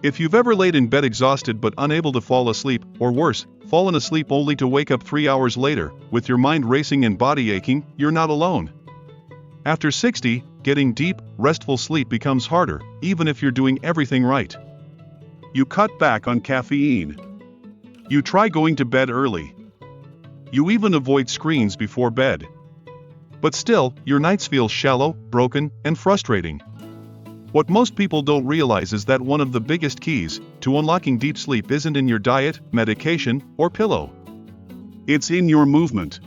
If you've ever laid in bed exhausted but unable to fall asleep, or worse, fallen asleep only to wake up 3 hours later, with your mind racing and body aching, you're not alone. After 60, getting deep, restful sleep becomes harder, even if you're doing everything right. You cut back on caffeine. You try going to bed early. You even avoid screens before bed. But still, your nights feel shallow, broken, and frustrating. What most people don't realize is that one of the biggest keys to unlocking deep sleep isn't in your diet, medication, or pillow. It's in your movement.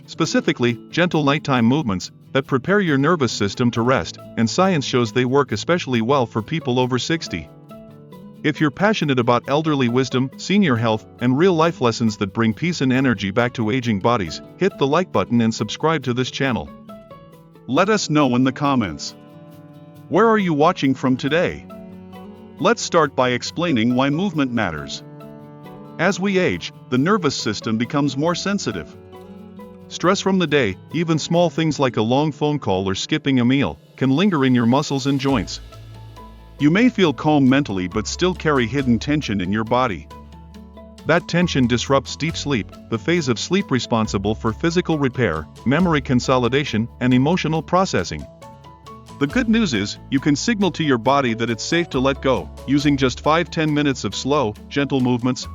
Specifically, gentle nighttime movements that prepare your nervous system to rest, and science shows they work especially well for people over 60. If you're passionate about elderly wisdom, senior health, and real-life lessons that bring peace and energy back to aging bodies, hit the like button and subscribe to this channel. Let us know in the comments. Where are you watching from today? Let's start by explaining why movement matters. As we age, the nervous system becomes more sensitive. Stress from the day, even small things like a long phone call or skipping a meal, can linger in your muscles and joints. You may feel calm mentally but still carry hidden tension in your body. That tension disrupts deep sleep, the phase of sleep responsible for physical repair, memory consolidation, and emotional processing. The good news is, you can signal to your body that it's safe to let go, using just 5-10 minutes of slow, gentle movements.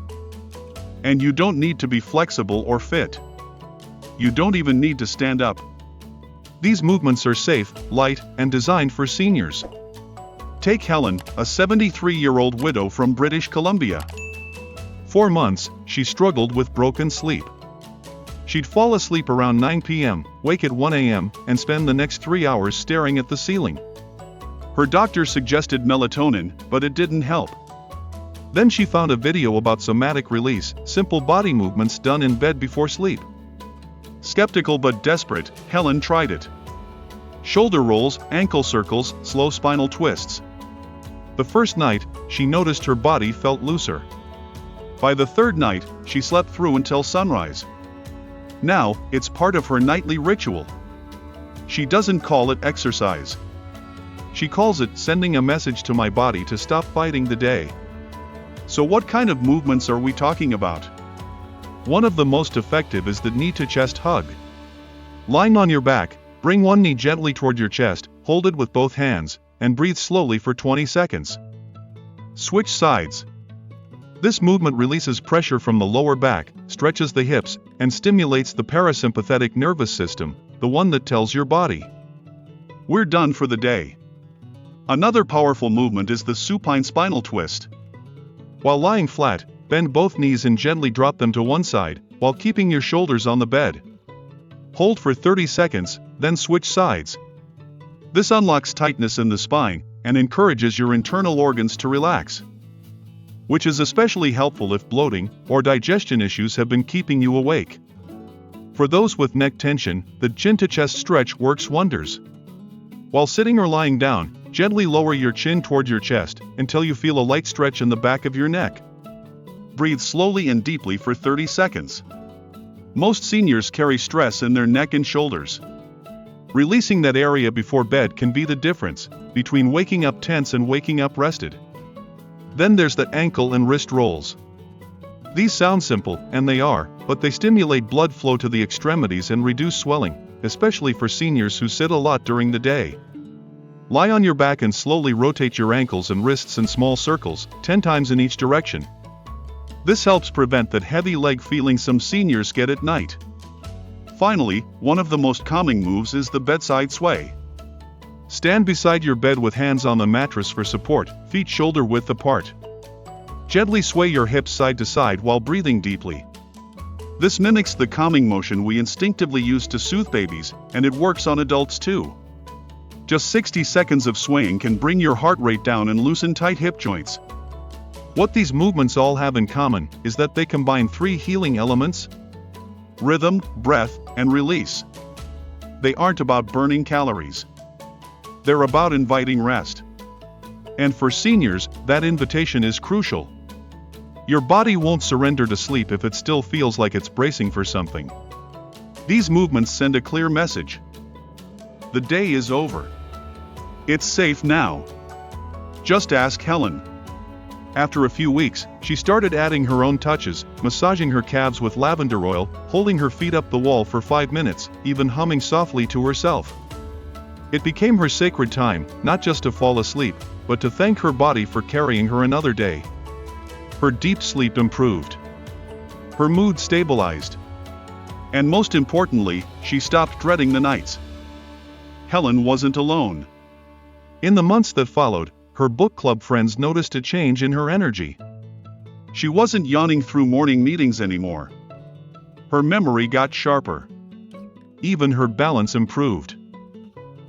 And you don't need to be flexible or fit. You don't even need to stand up. These movements are safe, light, and designed for seniors. Take Helen, a 73-year-old widow from British Columbia. For months, she struggled with broken sleep. She'd fall asleep around 9 p.m., wake at 1 a.m., and spend the next 3 hours staring at the ceiling. Her doctor suggested melatonin, but it didn't help. Then she found a video about somatic release, simple body movements done in bed before sleep. Skeptical but desperate, Helen tried it. Shoulder rolls, ankle circles, slow spinal twists. The first night, she noticed her body felt looser. By the third night, she slept through until sunrise. Now, it's part of her nightly ritual. She doesn't call it exercise. She calls it sending a message to my body to stop fighting the day. So what kind of movements are we talking about? One of the most effective is the knee-to-chest hug. Lying on your back, bring one knee gently toward your chest, hold it with both hands, and breathe slowly for 20 seconds. Switch sides. This movement releases pressure from the lower back, stretches the hips, and stimulates the parasympathetic nervous system, the one that tells your body, we're done for the day. Another powerful movement is the supine spinal twist. While lying flat, bend both knees and gently drop them to one side, while keeping your shoulders on the bed. Hold for 30 seconds, then switch sides. This unlocks tightness in the spine, and encourages your internal organs to relax. Which is especially helpful if bloating or digestion issues have been keeping you awake. For those with neck tension, the chin-to-chest stretch works wonders. While sitting or lying down, gently lower your chin toward your chest until you feel a light stretch in the back of your neck. Breathe slowly and deeply for 30 seconds. Most seniors carry stress in their neck and shoulders. Releasing that area before bed can be the difference between waking up tense and waking up rested. Then there's the ankle and wrist rolls. These sound simple, and they are, but they stimulate blood flow to the extremities and reduce swelling, especially for seniors who sit a lot during the day. Lie on your back and slowly rotate your ankles and wrists in small circles, 10 times in each direction. This helps prevent that heavy leg feeling some seniors get at night. Finally, one of the most calming moves is the bedside sway. Stand beside your bed with hands on the mattress for support, feet shoulder width apart. Gently sway your hips side to side while breathing deeply. This mimics the calming motion we instinctively use to soothe babies, and it works on adults too. Just 60 seconds of swaying can bring your heart rate down and loosen tight hip joints. What these movements all have in common is that they combine 3 healing elements: rhythm, breath, and release. They aren't about burning calories. They're about inviting rest. And for seniors, that invitation is crucial. Your body won't surrender to sleep if it still feels like it's bracing for something. These movements send a clear message. The day is over. It's safe now. Just ask Helen. After a few weeks, she started adding her own touches, massaging her calves with lavender oil, holding her feet up the wall for 5 minutes, even humming softly to herself. It became her sacred time, not just to fall asleep, but to thank her body for carrying her another day. Her deep sleep improved. Her mood stabilized. And most importantly, she stopped dreading the nights. Helen wasn't alone. In the months that followed, her book club friends noticed a change in her energy. She wasn't yawning through morning meetings anymore. Her memory got sharper. Even her balance improved.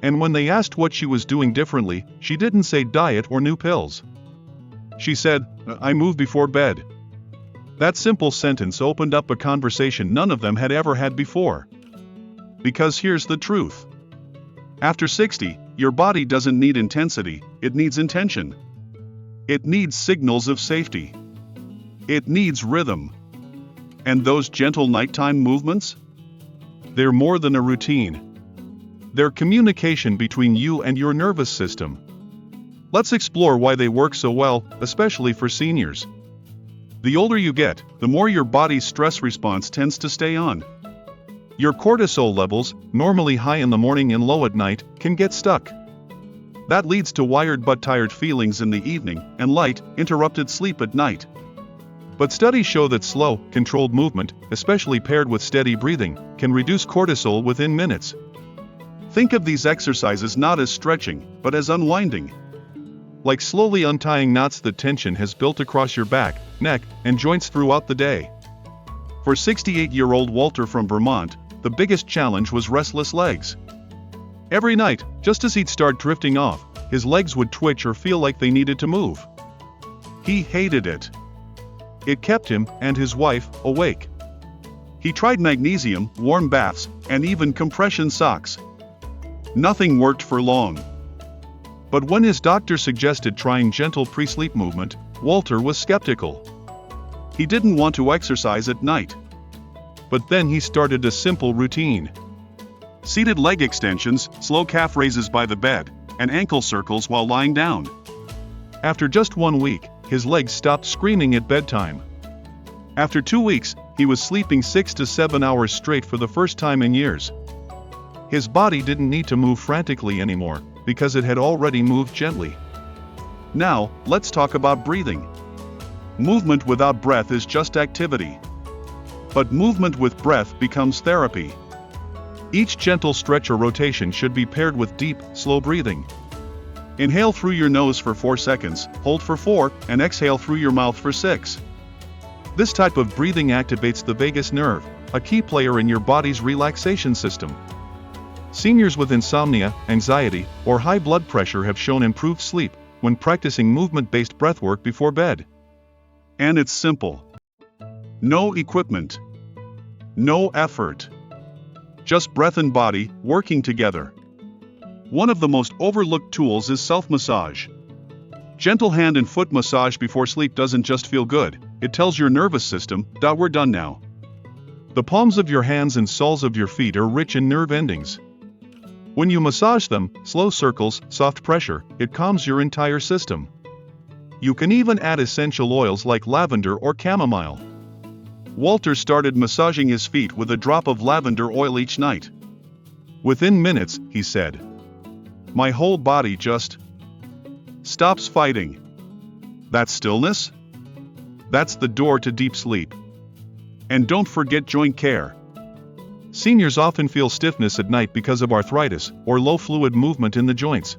And when they asked what she was doing differently, she didn't say diet or new pills. She said, "I move before bed." That simple sentence opened up a conversation none of them had ever had before. Because here's the truth. After 60, your body doesn't need intensity, it needs intention. It needs signals of safety. It needs rhythm. And those gentle nighttime movements? They're more than a routine. They're communication between you and your nervous system. Let's explore why they work so well, especially for seniors. The older you get, the more your body's stress response tends to stay on. Your cortisol levels, normally high in the morning and low at night, can get stuck. That leads to wired but tired feelings in the evening, and light, interrupted sleep at night. But studies show that slow, controlled movement, especially paired with steady breathing, can reduce cortisol within minutes. Think of these exercises not as stretching, but as unwinding. Like slowly untying knots that tension has built across your back, neck, and joints throughout the day. For 68-year-old Walter from Vermont, the biggest challenge was restless legs. Every night, just as he'd start drifting off, his legs would twitch or feel like they needed to move. He hated it. It kept him, and his wife, awake. He tried magnesium, warm baths, and even compression socks. Nothing worked for long. But when his doctor suggested trying gentle pre-sleep movement, Walter was skeptical. He didn't want to exercise at night. But then he started a simple routine. Seated leg extensions, slow calf raises by the bed, and ankle circles while lying down. After just 1 week, his legs stopped screaming at bedtime. After 2 weeks, he was sleeping 6 to 7 hours straight for the first time in years. His body didn't need to move frantically anymore, because it had already moved gently. Now, let's talk about breathing. Movement without breath is just activity. But movement with breath becomes therapy. Each gentle stretch or rotation should be paired with deep, slow breathing. Inhale through your nose for 4 seconds, hold for 4, and exhale through your mouth for 6. This type of breathing activates the vagus nerve, a key player in your body's relaxation system. Seniors with insomnia, anxiety, or high blood pressure have shown improved sleep when practicing movement-based breathwork before bed. And it's simple. No equipment. No effort. Just breath and body, working together. One of the most overlooked tools is self-massage. Gentle hand and foot massage before sleep doesn't just feel good, it tells your nervous system, "We're done now." The palms of your hands and soles of your feet are rich in nerve endings. When you massage them, slow circles, soft pressure, it calms your entire system. You can even add essential oils like lavender or chamomile. Walter started massaging his feet with a drop of lavender oil each night. Within minutes, he said, "My whole body just stops fighting." That stillness? That's the door to deep sleep. And don't forget joint care. Seniors often feel stiffness at night because of arthritis or low fluid movement in the joints.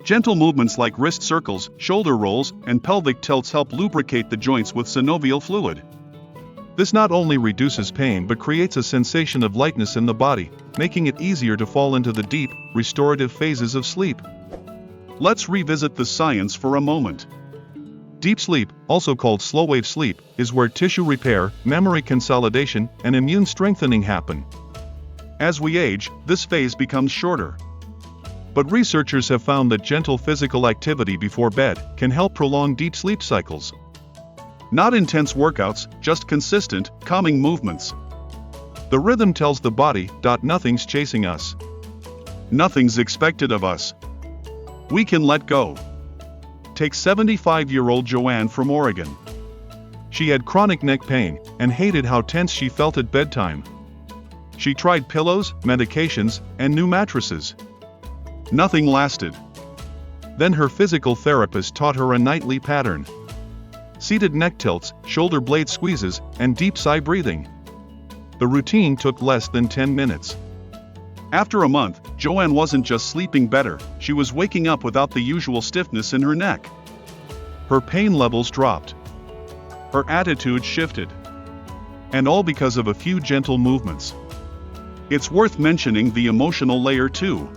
Gentle movements like wrist circles, shoulder rolls, and pelvic tilts help lubricate the joints with synovial fluid. This not only reduces pain but creates a sensation of lightness in the body, making it easier to fall into the deep, restorative phases of sleep. Let's revisit the science for a moment. Deep sleep, also called slow-wave sleep, is where tissue repair, memory consolidation, and immune strengthening happen. As we age, this phase becomes shorter. But researchers have found that gentle physical activity before bed can help prolong deep sleep cycles. Not intense workouts, just consistent, calming movements. The rhythm tells the body, "Nothing's chasing us. Nothing's expected of us. We can let go." Take 75-year-old Joanne from Oregon. She had chronic neck pain and hated how tense she felt at bedtime. She tried pillows, medications, and new mattresses. Nothing lasted. Then her physical therapist taught her a nightly pattern: seated neck tilts, shoulder blade squeezes, and deep sigh breathing. The routine took less than 10 minutes. After a month, Joanne wasn't just sleeping better, she was waking up without the usual stiffness in her neck. Her pain levels dropped. Her attitude shifted. And all because of a few gentle movements. It's worth mentioning the emotional layer too.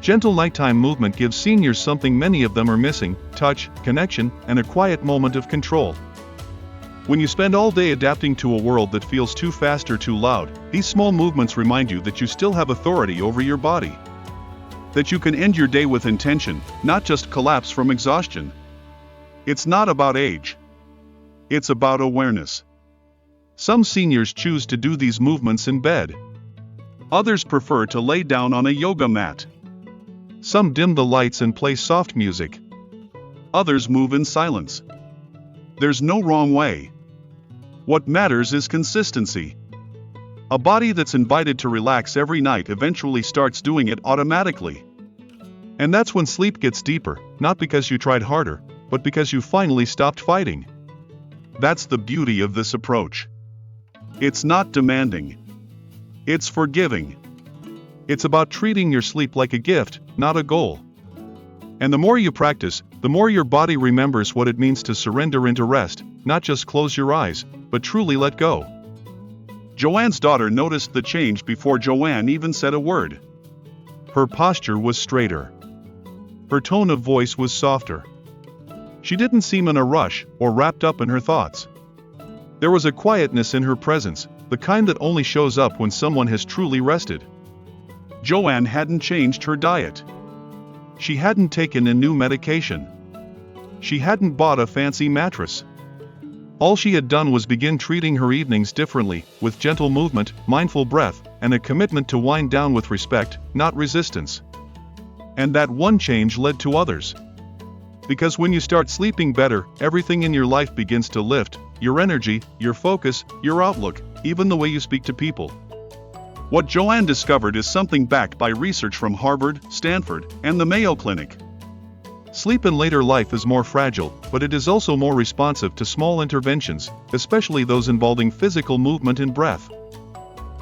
Gentle nighttime movement gives seniors something many of them are missing: touch, connection, and a quiet moment of control. When you spend all day adapting to a world that feels too fast or too loud, these small movements remind you that you still have authority over your body. That you can end your day with intention, not just collapse from exhaustion. It's not about age. It's about awareness. Some seniors choose to do these movements in bed. Others prefer to lay down on a yoga mat. Some dim the lights and play soft music. Others move in silence. There's no wrong way. What matters is consistency. A body that's invited to relax every night eventually starts doing it automatically. And that's when sleep gets deeper, not because you tried harder, but because you finally stopped fighting. That's the beauty of this approach. It's not demanding. It's forgiving. It's about treating your sleep like a gift, not a goal. And the more you practice, the more your body remembers what it means to surrender into rest, not just close your eyes, but truly let go. Joanne's daughter noticed the change before Joanne even said a word. Her posture was straighter. Her tone of voice was softer. She didn't seem in a rush or wrapped up in her thoughts. There was a quietness in her presence, the kind that only shows up when someone has truly rested. Joanne hadn't changed her diet. She hadn't taken a new medication. She hadn't bought a fancy mattress. All she had done was begin treating her evenings differently, with gentle movement, mindful breath, and a commitment to wind down with respect, not resistance. And that one change led to others. Because when you start sleeping better, everything in your life begins to lift: your energy, your focus, your outlook, even the way you speak to people. What Joanne discovered is something backed by research from Harvard, Stanford, and the Mayo Clinic. Sleep in later life is more fragile, but it is also more responsive to small interventions, especially those involving physical movement and breath.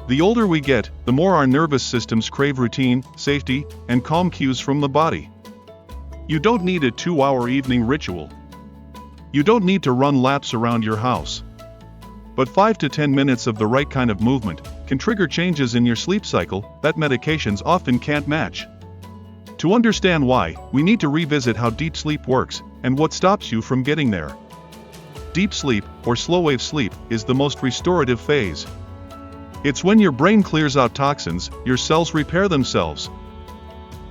The older we get, the more our nervous systems crave routine, safety, and calm cues from the body. You don't need a 2-hour evening ritual. You don't need to run laps around your house. But 5 to 10 minutes of the right kind of movement can trigger changes in your sleep cycle that medications often can't match. To understand why, we need to revisit how deep sleep works and what stops you from getting there. Deep sleep, or slow-wave sleep, is the most restorative phase. It's when your brain clears out toxins, your cells repair themselves.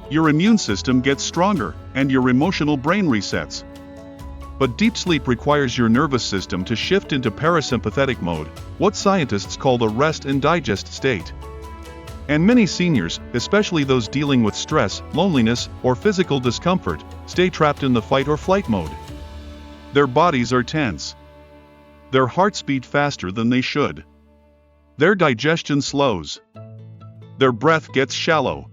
Your immune system gets stronger, and your emotional brain resets. But deep sleep requires your nervous system to shift into parasympathetic mode, what scientists call the rest and digest state. And many seniors, especially those dealing with stress, loneliness, or physical discomfort, stay trapped in the fight or flight mode. Their bodies are tense. Their hearts beat faster than they should. Their digestion slows. Their breath gets shallow.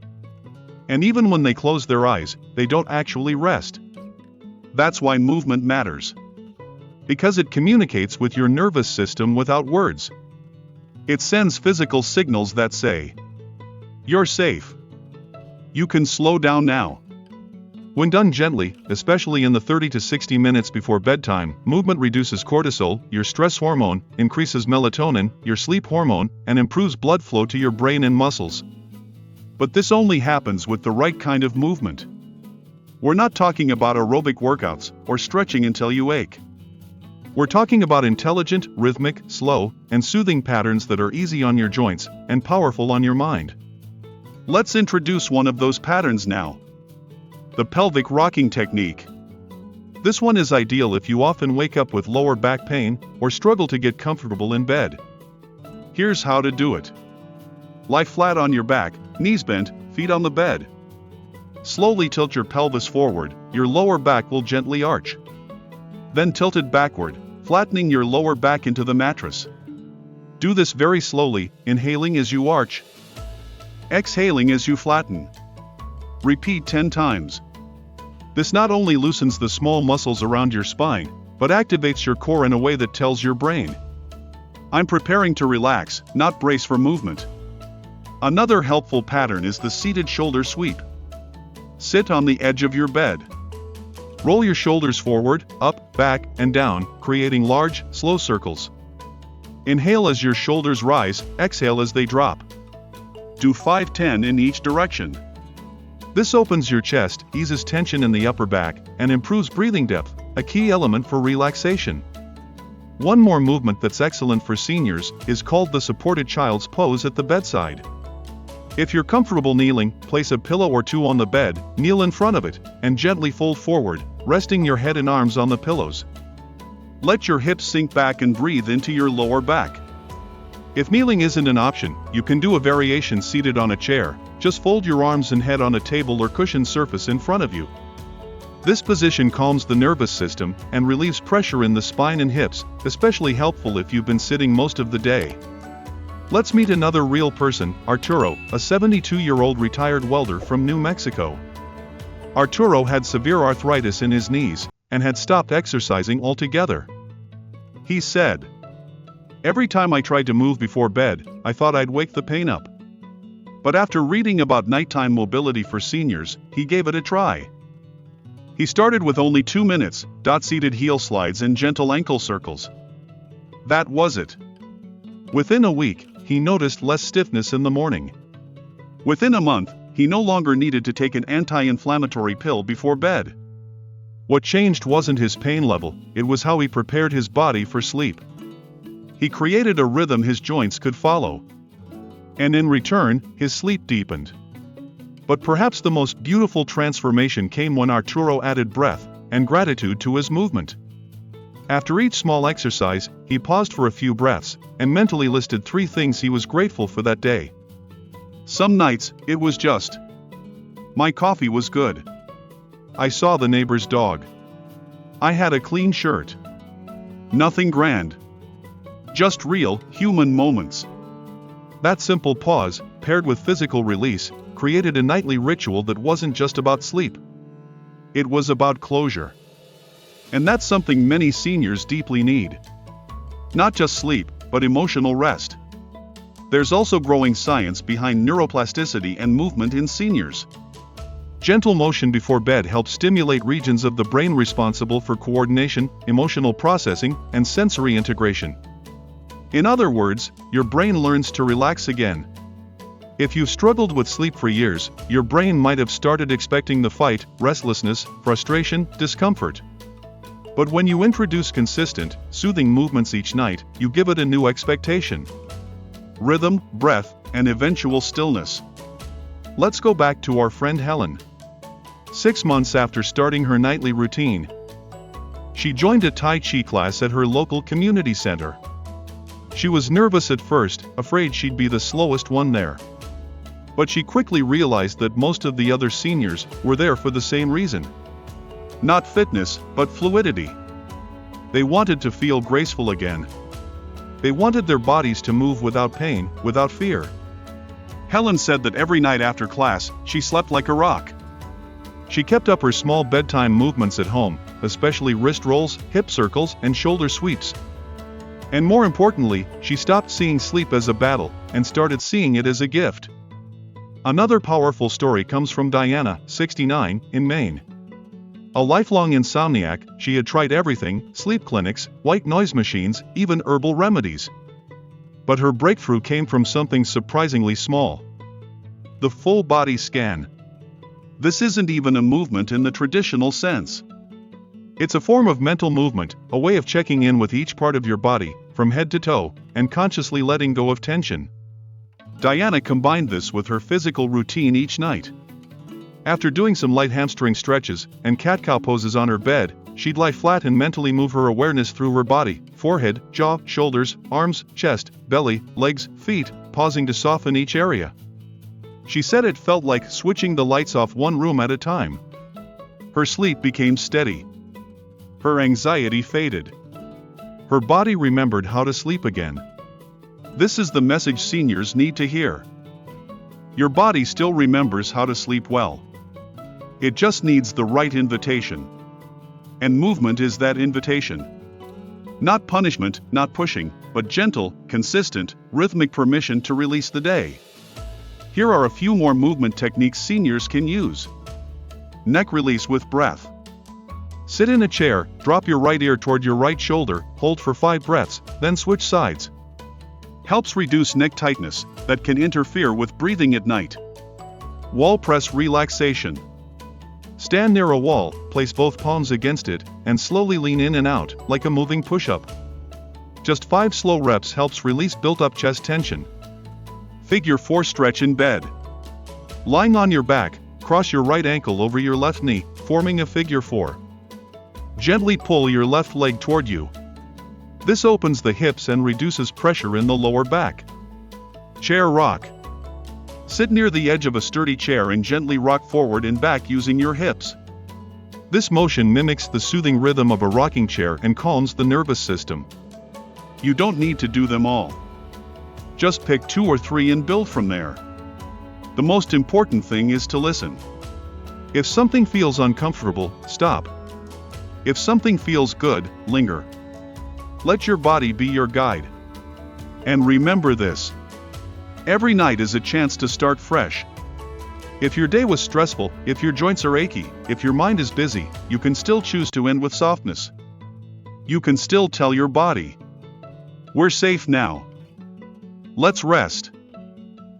And even when they close their eyes, they don't actually rest. That's why movement matters. Because it communicates with your nervous system without words. It sends physical signals that say, "You're safe. You can slow down now." When done gently, especially in the 30 to 60 minutes before bedtime, movement reduces cortisol, your stress hormone, increases melatonin, your sleep hormone, and improves blood flow to your brain and muscles. But this only happens with the right kind of movement. We're not talking about aerobic workouts or stretching until you ache. We're talking about intelligent, rhythmic, slow, and soothing patterns that are easy on your joints and powerful on your mind. Let's introduce one of those patterns now. The pelvic rocking technique. This one is ideal if you often wake up with lower back pain or struggle to get comfortable in bed. Here's how to do it. Lie flat on your back, knees bent, feet on the bed. Slowly tilt your pelvis forward, your lower back will gently arch. Then tilt it backward, flattening your lower back into the mattress. Do this very slowly, inhaling as you arch, exhaling as you flatten. Repeat 10 times. This not only loosens the small muscles around your spine, but activates your core in a way that tells your brain, I'm preparing to relax, not brace for movement. Another helpful pattern is the seated shoulder sweep. Sit on the edge of your bed. Roll your shoulders forward, up, back, and down, creating large, slow circles. Inhale as your shoulders rise, exhale as they drop. Do 5-10 in each direction. This opens your chest, eases tension in the upper back, and improves breathing depth, a key element for relaxation. One more movement that's excellent for seniors is called the supported child's pose at the bedside. If you're comfortable kneeling, place a pillow or two on the bed, kneel in front of it, and gently fold forward, resting your head and arms on the pillows. Let your hips sink back and breathe into your lower back. If kneeling isn't an option, you can do a variation seated on a chair. Just fold your arms and head on a table or cushioned surface in front of you. This position calms the nervous system and relieves pressure in the spine and hips, especially helpful if you've been sitting most of the day. Let's meet another real person, Arturo, a 72-year-old retired welder from New Mexico. Arturo had severe arthritis in his knees and had stopped exercising altogether. He said, "Every time I tried to move before bed, I thought I'd wake the pain up. But after reading about nighttime mobility for seniors, he gave it a try. He started with only 2 minutes, seated heel slides and gentle ankle circles. That was it. Within a week, he noticed less stiffness in the morning. Within a month, he no longer needed to take an anti-inflammatory pill before bed. What changed wasn't his pain level, it was how he prepared his body for sleep. He created a rhythm his joints could follow. And in return, his sleep deepened." But perhaps the most beautiful transformation came when Arturo added breath and gratitude to his movement. After each small exercise, he paused for a few breaths and mentally listed 3 things he was grateful for that day. Some nights, it was just, "My coffee was good. I saw the neighbor's dog. I had a clean shirt." Nothing grand. Just real, human moments. That simple pause, paired with physical release, created a nightly ritual that wasn't just about sleep. It was about closure. And that's something many seniors deeply need. Not just sleep, but emotional rest. There's also growing science behind neuroplasticity and movement in seniors. Gentle motion before bed helps stimulate regions of the brain responsible for coordination, emotional processing, and sensory integration. In other words, your brain learns to relax again. If you've struggled with sleep for years, your brain might have started expecting the fight, restlessness, frustration, discomfort. But when you introduce consistent, soothing movements each night, you give it a new expectation. Rhythm, breath, and eventual stillness. Let's go back to our friend Helen. 6 months after starting her nightly routine, she joined a Tai Chi class at her local community center. She was nervous at first, afraid she'd be the slowest one there. But she quickly realized that most of the other seniors were there for the same reason. Not fitness, but fluidity. They wanted to feel graceful again. They wanted their bodies to move without pain, without fear. Helen said that every night after class, she slept like a rock. She kept up her small bedtime movements at home, especially wrist rolls, hip circles, and shoulder sweeps. And more importantly, she stopped seeing sleep as a battle and started seeing it as a gift. Another powerful story comes from Diana, 69, in Maine. A lifelong insomniac, she had tried everything: sleep clinics, white noise machines, even herbal remedies. But her breakthrough came from something surprisingly small: the full body scan. This isn't even a movement in the traditional sense. It's a form of mental movement, a way of checking in with each part of your body, from head to toe, and consciously letting go of tension. Diana combined this with her physical routine each night. After doing some light hamstring stretches and cat-cow poses on her bed, she'd lie flat and mentally move her awareness through her body: forehead, jaw, shoulders, arms, chest, belly, legs, feet, pausing to soften each area. She said it felt like switching the lights off one room at a time. Her sleep became steady. Her anxiety faded. Her body remembered how to sleep again. This is the message seniors need to hear. Your body still remembers how to sleep well. It just needs the right invitation. And movement is that invitation. Not punishment, not pushing, but gentle, consistent, rhythmic permission to release the day. Here are a few more movement techniques seniors can use. Neck release with breath. Sit in a chair, drop your right ear toward your right shoulder, hold for 5 breaths, then switch sides. Helps reduce neck tightness that can interfere with breathing at night. Wall press relaxation. Stand near a wall, place both palms against it, and slowly lean in and out, like a moving push-up. Just 5 slow reps helps release built-up chest tension. Figure 4 stretch in bed. Lying on your back, cross your right ankle over your left knee, forming a figure 4. Gently pull your left leg toward you. This opens the hips and reduces pressure in the lower back. Chair rock. Sit near the edge of a sturdy chair and gently rock forward and back using your hips. This motion mimics the soothing rhythm of a rocking chair and calms the nervous system. You don't need to do them all. Just pick 2 or 3 and build from there. The most important thing is to listen. If something feels uncomfortable, stop. If something feels good, linger. Let your body be your guide. And remember this. Every night is a chance to start fresh. If your day was stressful, if your joints are achy, if your mind is busy, you can still choose to end with softness. You can still tell your body, we're safe now. Let's rest.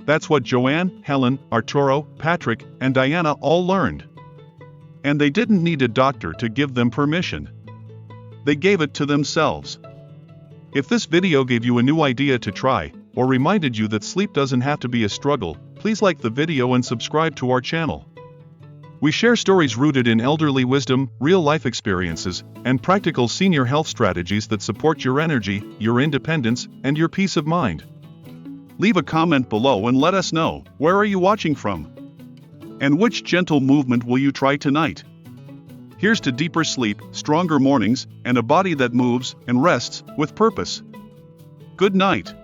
That's what Joanne, Helen, Arturo, Patrick, and Diana all learned. And they didn't need a doctor to give them permission. They gave it to themselves. If this video gave you a new idea to try, or reminded you that sleep doesn't have to be a struggle, please like the video and subscribe to our channel. We share stories rooted in elderly wisdom, real-life experiences, and practical senior health strategies that support your energy, your independence, and your peace of mind. Leave a comment below and let us know, where are you watching from? And which gentle movement will you try tonight? Here's to deeper sleep, stronger mornings, and a body that moves and rests with purpose. Good night.